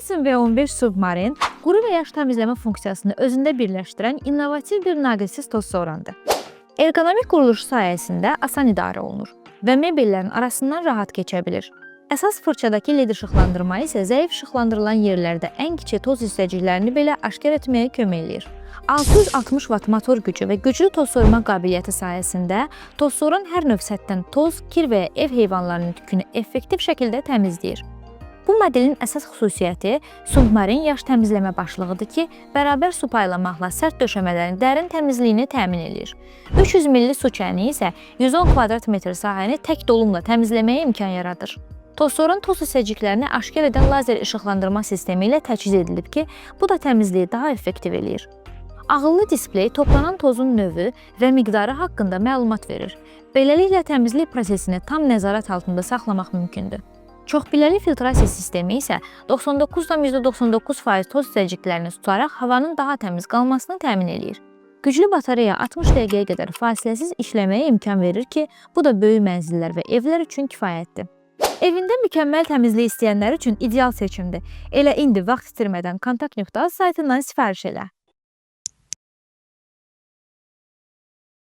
Dyson V15 Submarine quru və yaş təmizləmə funksiyasını özündə birləşdirən innovativ bir naqilsiz toz sorandır. Ergonomik quruluşu sayəsində asan idarə olunur və mebellərin arasından rahat keçə bilir. Əsas fırçadakı LED işıqlandırma isə zəif işıqlandırılan yerlərdə ən kiçik toz hissəciklərini belə aşkar etməyə kömək eləyir. 660 Watt motor gücü və güclü toz soyma qabiliyyəti sayəsində toz soran hər növ səthdən toz, kir və ya ev heyvanlarının tükünü effektiv şəkildə təmizləyir. Bu modelin əsas xüsusiyyəti Submarine yaş təmizləmə başlığıdır ki, bərabər su paylamaqla sərt döşəmələrin dərin təmizliyini təmin edir. 300 ml su kəni isə 110 kvadrat metr sahəni tək dolumla təmizləməyə imkan yaradır. Tozsoran toz hissəciklərini aşkar edən lazer işıqlandırma sistemi ilə təchiz edilib ki, bu da təmizliyi daha effektiv eləyir. Ağıllı displey toplanan tozun növü və miqdarı haqqında məlumat verir. Beləliklə təmizlik prosesini tam nəzarət altında saxlamaq mümkündür. Çoxbilləli filtrasiya sistemi isə 99,99% toz hissəciklərini tutaraq havanın daha təmiz qalmasını təmin eləyir. Güclü batareya 60 dəqiqəyə qədər fasiləsiz işləməyə imkan verir ki, bu da böyük mənzillər və evlər üçün kifayətdir. Evində mükəmməl təmizlik istəyənlər üçün ideal seçimdir. Elə indi vaxt itirmədən Kontakt.az saytından sifariş elə.